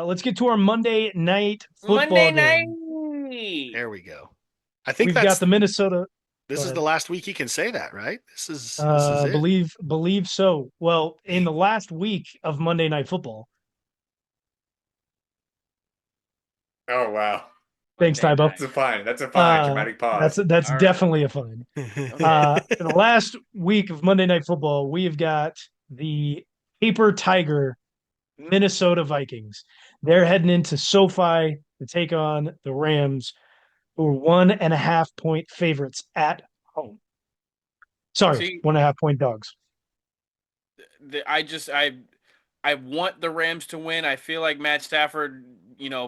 Let's get to our Monday night football Monday night. game. There we go. I think We've got the Minnesota. Go this is the ahead. last week he can say that, right? This is it. Believe so. Well, in the last week of Monday Night Football. Oh wow. Thanks, Monday Tybo. night. That's a fine dramatic That's pause. that's All right. definitely a fine. Okay. In the last week of Monday Night Football, we have got the Paper Tiger Minnesota Vikings. They're heading into SoFi to take on the Rams, who are 1.5 point favorites at home. Sorry, See, 1.5 point dogs. I want the Rams to win. I feel like Matt Stafford,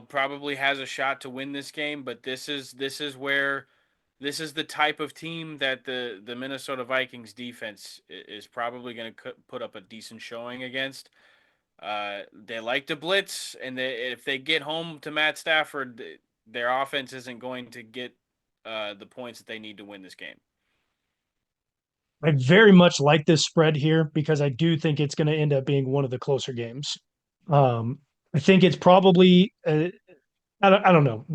probably has a shot to win this game, but this is the type of team that the Minnesota Vikings defense is probably going to put up a decent showing against. They like to blitz, and if they get home to Matt Stafford, their offense isn't going to get the points that they need to win this game. I very much like this spread here because I do think it's going to end up being one of the closer games. I think it's probably I don't know.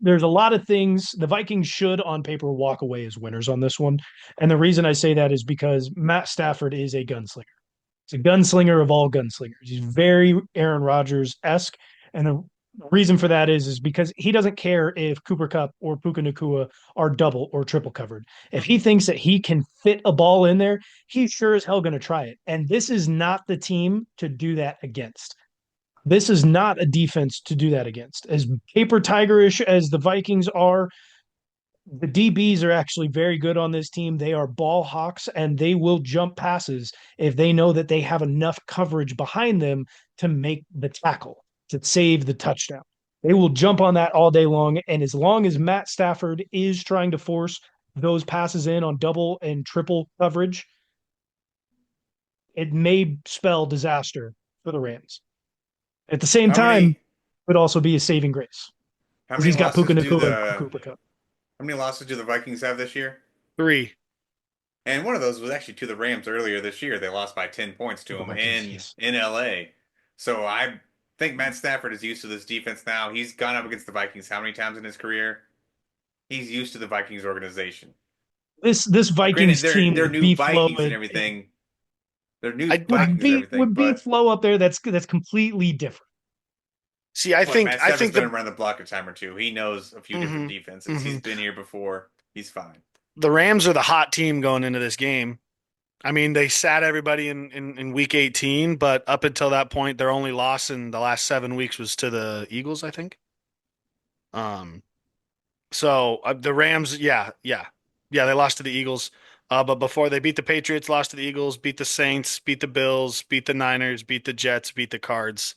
There's a lot of things the Vikings should on paper walk away as winners on this one. And the reason I say that is because Matt Stafford is a gunslinger. He's a gunslinger of all gunslingers. He's very Aaron Rodgers-esque. And the reason for that is because he doesn't care if Cooper Kupp or Puka Nakua are double or triple covered. If he thinks that he can fit a ball in there, he's sure as hell going to try it. And this is not the team to do that against. This is not a defense to do that against. As paper tigerish as the Vikings are, the DBs are actually very good on this team. They are ball hawks and they will jump passes if they know that they have enough coverage behind them to make the tackle, to save the touchdown. They will jump on that all day long. And as long as Matt Stafford is trying to force those passes in on double and triple coverage, it may spell disaster for the Rams. At the same How time, it many would also be a saving grace how because many he's got Puka losses do Nakua and the Cooper Cup. how many losses do the Vikings have this year? Three. And one of those was actually to the Rams earlier this year. They lost by 10 points to The them Vikings, in yes. in LA. So I think Matt Stafford is used to this defense now. He's gone up against the Vikings how many times in his career? He's used to the Vikings organization. This Granted, Vikings they're team they're with new B Flow Vikings and everything. They're new I with Vikings and everything, B but Flow up there. That's completely different. see. I but think Matt I Stafford's think been the around the block a time or two. He knows a few different hmm defenses. hmm He's been here before. He's fine. the Rams are the hot team going into this game. I mean, they sat everybody in week 18, but up until that point, their only loss in the last 7 weeks was to the Eagles, I think. Um, so the Rams, yeah, they lost to the Eagles. But before they beat the Patriots, lost to the Eagles, beat the Saints, beat the Bills, beat the Niners, beat the Jets, beat the Cards.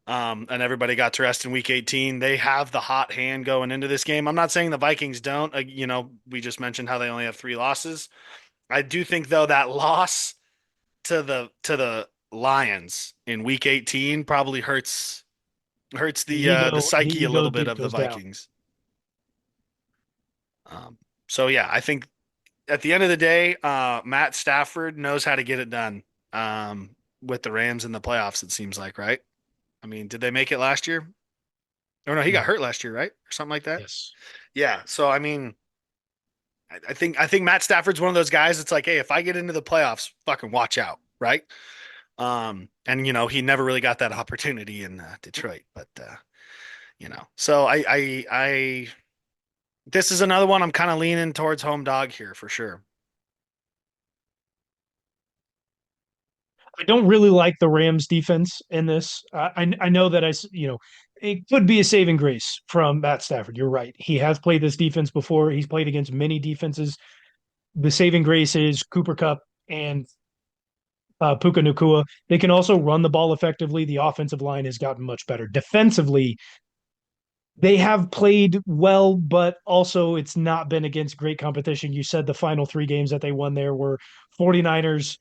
And everybody got to rest in week 18. They have the hot hand going into this game. I'm not saying the Vikings don't. We just mentioned how they only have 3 losses. I do think though that loss to the Lions in week 18 probably hurts the The psyche a ego little bit dip of the goes down. Vikings. Um, so yeah, I think at the end of the day, Matt Stafford knows how to get it done with the Rams in the playoffs. It seems like, right? I mean, did they make it last year? Oh no, he got No, hurt last year, right, or something like that. yes. Yeah. So I mean, I think Matt Stafford's one of those guys. It's like, hey, if I get into the playoffs, fucking watch out, right? And he never really got that opportunity in Detroit, but so this is another one I'm kind of leaning towards home dog here for sure. I don't really like the Rams defense in this. I know that it could be a saving grace from Matt Stafford. You're right. He has played this defense before. He's played against many defenses. The saving grace is Cooper Cup and Puka Nakua. They can also run the ball effectively. The offensive line has gotten much better. Defensively, they have played well, but also it's not been against great competition. You said the final 3 games that they won there were 49ers,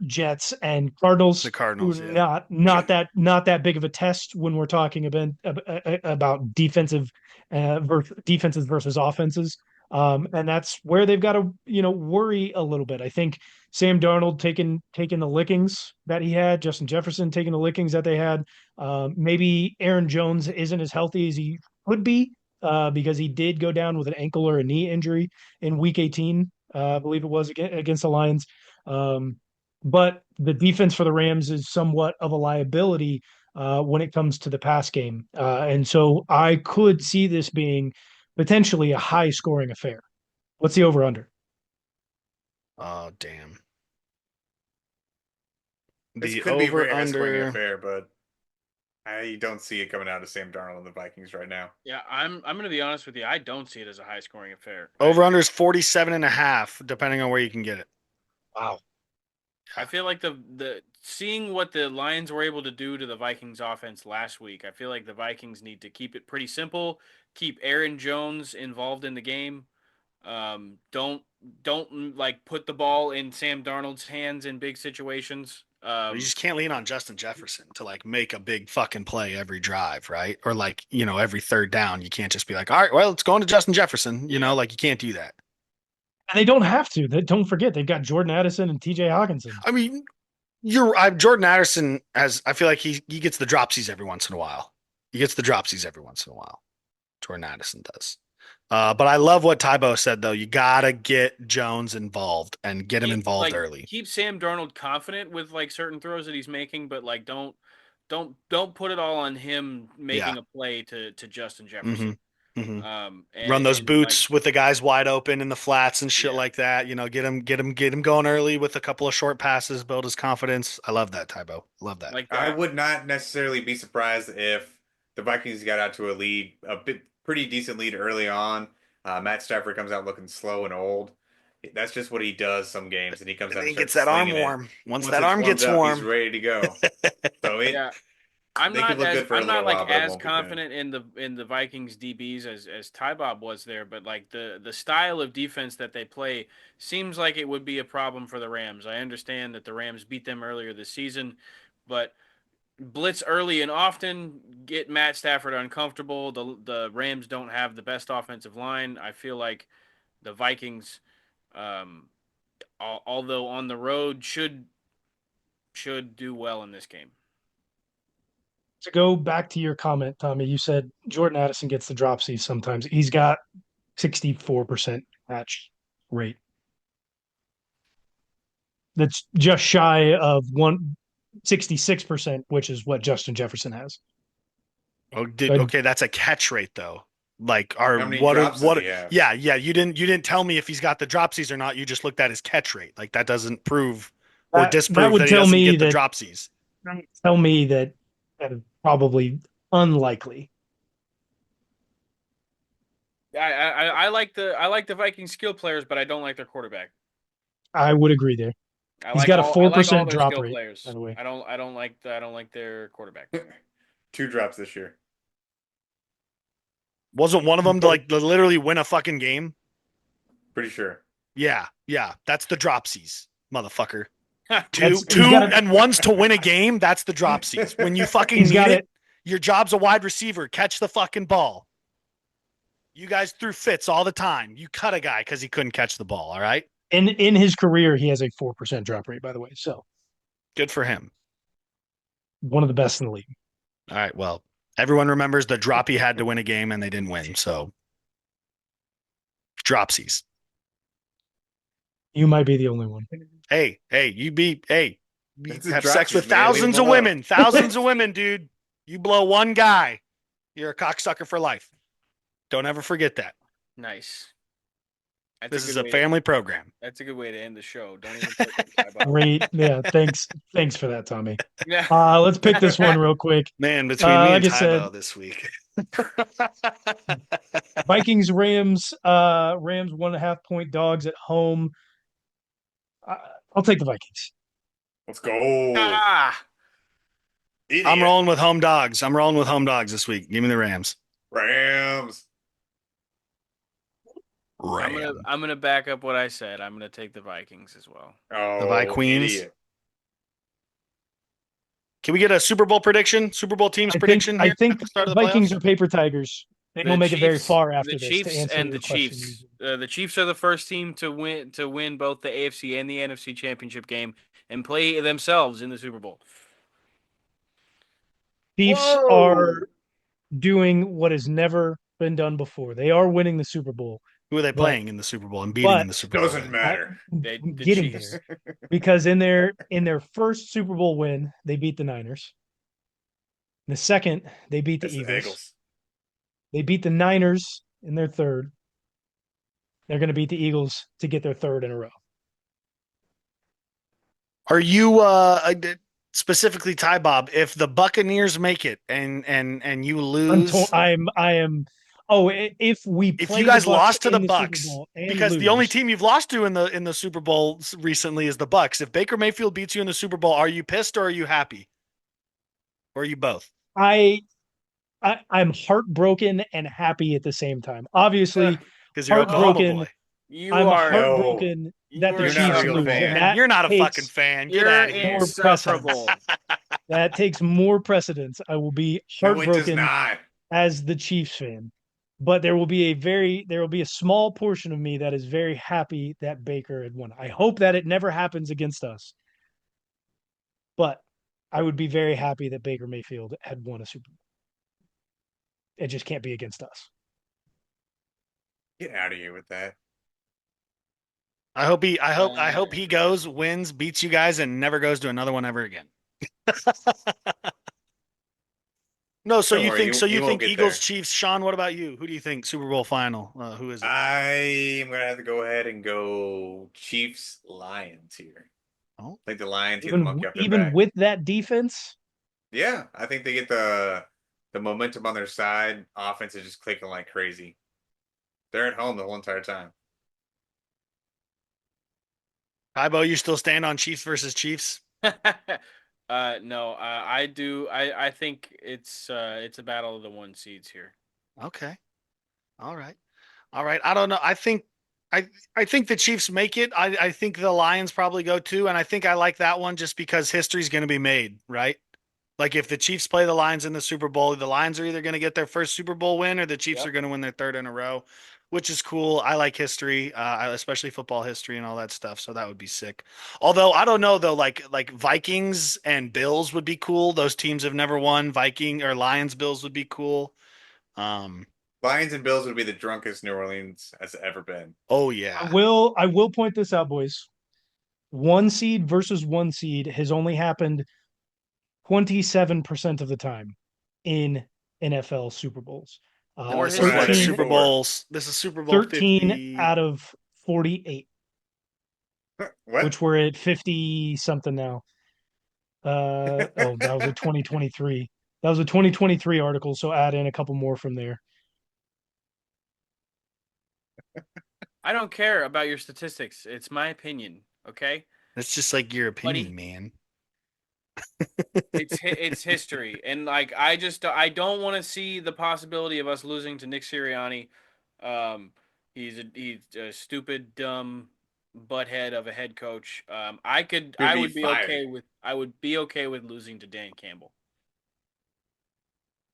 Jets, and The Cardinals. Cardinals, yeah. Not that big of a test when we're talking about defenses versus offenses. And that's where they've got to worry a little bit. I think Sam Darnold taking the lickings that he had, Justin Jefferson taking the lickings that they had. Maybe Aaron Jones isn't as healthy as he could be because he did go down with an ankle or a knee injury in Week 18, I believe it was against the Lions. Um, but the defense for the Rams is somewhat of a liability when it comes to the pass game, and so I could see this being potentially a high scoring affair. What's the over under? Oh, damn. This The could be a over very high scoring under affair, but I don't see it coming out of Sam Darnold and the Vikings right now. Yeah, I'm gonna be honest with you. I don't see it as a high scoring affair. over under is 47.5, depending on where you can get it. Wow. I feel like the seeing what the Lions were able to do to the Vikings offense last week, I feel like the Vikings need to keep it pretty simple, keep Aaron Jones involved in the game. Don't like put the ball in Sam Darnold's hands in big situations. You just can't lean on Justin Jefferson to like make a big fucking play every drive, right? Or like, every third down. You can't just be like, all right, well, it's going to Justin Jefferson. Like you can't do that. And they don't have to. Don't forget they've got Jordan Addison and TJ Hawkinson. I mean, Jordan Addison I feel like he gets the dropsies every once in a while. He gets the dropsies every once in a while. Jordan Addison does. But I love what Tybo said though. You gotta get Jones involved and get him involved early. Keep Sam Darnold confident with like certain throws that he's making, but like don't put it all on him Yeah. making a play to Justin Mm-hmm. Jefferson. Mm-hmm. Run those And boots with the guys wide open in the flats and shit Yeah. like that. Get him going early with a couple of short passes, build his confidence. I love that, Tybo. Love that. like I that. would not necessarily be surprised if the Vikings got out to a lead, a pretty decent lead early on. Matt Stafford comes out looking slow and old. That's just what he does some games, and he comes And out then and he gets starts that arm slinging it. warm. Once Once that it's arm warmed gets up, he's warm. ready to go. So Yeah. I'm they could not look as good for a I'm not little like while, but it as won't be good. confident in the Vikings DBs as Ty Bob was there, but like the style of defense that they play seems like it would be a problem for the Rams. I understand that the Rams beat them earlier this season, but blitz early and often, get Matt Stafford uncomfortable. The Rams don't have the best offensive line. I feel like the Vikings, um, although on the road, should do well in this game. To go back to your comment, Tommy, you said Jordan Addison gets the dropsies sometimes. He's got 64% catch rate. That's just shy of 166%, which is what Justin Jefferson has. Oh, Good. okay, that's a catch rate though. Like, How many drops does he have? Yeah, yeah. You didn't tell me if he's got the dropsies or not. You just looked at his catch rate. Like that doesn't prove or That disprove would that he tell doesn't me get the that dropsies. that is probably unlikely. I like the Vikings skill players, but I don't like their quarterback. I would agree there. He's got a I like all 4% their drop skill rate, players. by the way. I don't like their quarterback. 2 drops this year. Wasn't one of them to like literally win a fucking game? Pretty sure. Yeah, yeah. That's the dropsies, motherfucker. He's Two got it. and one's to win a game. That's the dropsies. When you fucking He's need got it, it. your job's a wide receiver. Catch the fucking ball. You guys threw fits all the time. You cut a guy because he couldn't catch the ball. All right. In his career, he has a 4% drop rate, by the way. So Good for him. one of the best in the league. All right. Well, everyone remembers the drop he had to win a game and they didn't win. So dropsies. You might be the only one. Hey, you It's a have drop sex with sheet, man. Leave thousands him of alone. women. Thousands of women, dude. You blow one guy, you're a cocksucker for life. Don't ever forget that. Nice. This is a family program. That's a good way to end the show. Don't even put Ty Bob. Great. Yeah. Thanks for that, Tommy. Yeah. Let's pick this one real quick. Man, between me and like I said, Tybo this week. Vikings, Rams, Rams 1.5 point dogs at home. I'll take the Vikings. Let's go. Ah, Idiot. I'm rolling with home dogs. this week. Give me the Rams. Rams. I'm gonna back up what I said. I'm gonna take the Vikings as well. Oh, The Vikings. idiot. Can we get a Super Bowl prediction? Super Bowl teams prediction I here think at the start of the Vikings playoffs? are paper tigers. They don't make it very far The after this, to Chiefs, answer and your the question. Chiefs. The Chiefs are the first team to win both the AFC and the NFC championship game and play themselves in the Super Bowl. Chiefs are Whoa! doing what has never been done before. They are winning the Super Bowl, Who are they but playing in the Super Bowl and beating in but the Super Bowl? Doesn't Then I, matter. I'm The getting there Chiefs. because in their first Super Bowl win, they beat the Niners. In the second, they beat the It's the Eagles. Eagles. They beat the Niners in their third. They're going to beat the Eagles to get their third in a row. are you specifically Ty Bob? If the Buccaneers make it and you lose, I am. Oh, if we if you play the guys Bucks lost to the in the Super Bucks, Bowl and because the only lose, team you've lost to in the Super Bowl recently is the Bucks. If Baker Mayfield beats you in the Super Bowl, are you pissed or are you happy? Or are you both? I, I'm heartbroken and happy at the same time. Obviously, Because you're Oklahoma heartbroken. boy. You I'm are No, heartbroken you that the are you're not a Chiefs real lose, insufferable. and fan. that You're not a fucking takes fan. Get You're out of here. more precedence. insufferable. That takes more precedence. I will be No, it does heartbroken not. as the Chiefs fan, but there will be a small portion of me that is very happy that Baker had won. I hope that it never happens against us, but I would be very happy that Baker Mayfield had won a Super Bowl. It just can't be against us. Get out of here with that. I hope he goes, wins, beats you guys, and never goes to another one ever again. No, Don't worry, he you won't think get Eagles, there. Chiefs, Sean, what about you? Who do you think Super Bowl final? Who is it? I am gonna have to go ahead and go Chiefs Lions here. Oh, I think the Lions get the Even monkey off their even back. with that defense, Yeah, I think they get the momentum on their side. Offense is just clicking like crazy. They're at home the whole entire time. Tybo, you still stand on Chiefs versus Chiefs? No, I do. I think it's a battle of the one seeds here. Okay. All right. All right. I don't know. I I think the Chiefs make it. I think the Lions probably go too, and I think I like that one just because history's going to be made, right? Like if the Chiefs play the Lions in the Super Bowl, the Lions are either going to get their first Super Bowl win or the Chiefs are Yep. going to win their third in a row, which is cool. I like history, especially football history and all that stuff. So that would be sick. Although I don't know though, like Vikings and Bills would be cool. Those teams have never won. Viking or Lions Bills would be cool. Um, Lions and Bills would be the drunkest New Orleans has ever been. oh I yeah. will I will point this out, boys. One seed versus one seed has only happened 27% of the time in NFL Super Bowls. And Or this One is out of like every 13, Super four. Bowls. This is Super Bowl 13 50. out of 48, What? which we're at 50 something now. That was a 2023. That was a 2023 article, so add in a couple more from there. I don't care about your statistics. It's my opinion. Okay, That's just like your buddy. opinion, man. It's history, and like I don't want to see the possibility of us losing to Nick Sirianni. Um, he's a stupid, dumb butthead of a head coach. Should be fired. I would be okay with losing to Dan Campbell.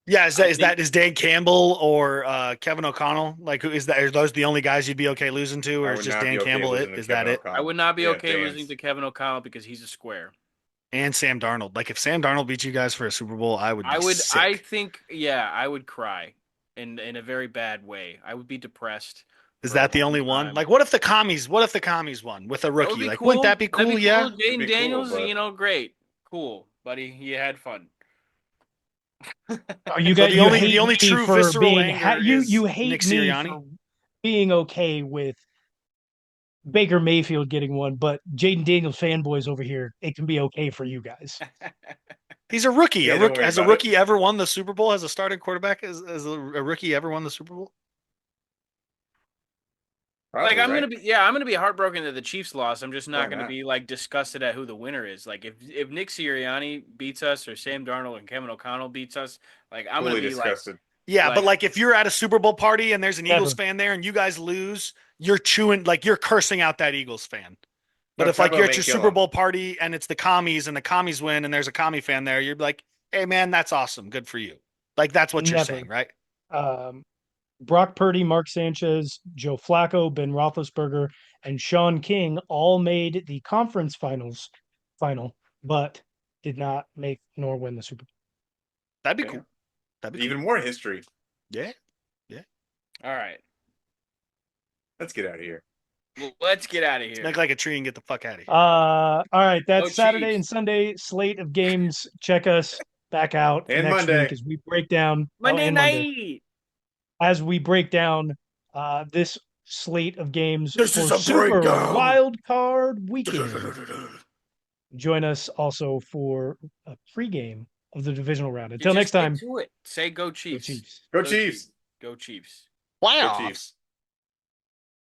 Yeah, I think is Dan Campbell or Kevin O'Connell? Like, who is that? Are those the only guys you'd be okay losing to, or I is would just not Dan be okay Campbell it? losing to Is that Kevin it? I O'Connell. would not be Yeah, okay losing Dan's. to Kevin O'Connell because he's a square. And Sam Darnold. Like, if Sam Darnold beat you guys for a Super Bowl, I would be I sick. think, yeah, I would cry in a very bad way. I would be depressed Is for a that the long only one? time. Like, what if the commies won with a That would rookie? be Like, wouldn't that cool. be That'd cool? be cool. Yeah. It'd Jaden be cool, Daniels, but great. Cool, buddy. You had fun. Oh, you So got you the hate only me true for visceral being anger you is hate Nick me Sirianni. for being okay with Baker Mayfield getting one, but Jaden Daniels fanboys over here, it can be okay for you guys. He's a rookie. yeah, don't worry Has a about it. rookie ever won the Super Bowl? Has a starting quarterback as a rookie ever won the Super Bowl? Like Probably right. I'm gonna be heartbroken that the Chiefs lost. I'm just not Probably gonna not. be like disgusted at who the winner is. Like if Nick Sirianni beats us or Sam Darnold and Kevin O'Connell beats us, like I'm gonna Fully be like disgusted. Yeah, but like like if you're at a Super Bowl party and there's an Eagles Never. fan there and you guys lose, you're chewing like you're cursing out that Eagles fan. But No, if like Tebow you're at may your kill Super him. Bowl party and it's the commies and the commies win and there's a commie fan there, you're like, "Hey man, that's awesome. Good for you." Like that's what you're saying, Never. right? Um, Brock Purdy, Mark Sanchez, Joe Flacco, Ben Roethlisberger, and Sean King all made the conference final, but did not make nor win the Super Bowl. That'd be Okay. cool. That'd be Even cool. more history. Yeah. All right. Let's get out of here. Well, let's get out of here. Make like a tree and get the fuck out of here. All right, that's Go Saturday Chiefs. and Sunday slate of games. Check us back out And next Monday. week as we break down Monday and night. as we break down this slate of games This for is a Super breakdown. Wild Card Weekend. Join us also for a pregame of the divisional round. You Until just next get time, to it. Say go go Chiefs. Chiefs. Go Chiefs. Go Chiefs. Go Playoffs. Chiefs.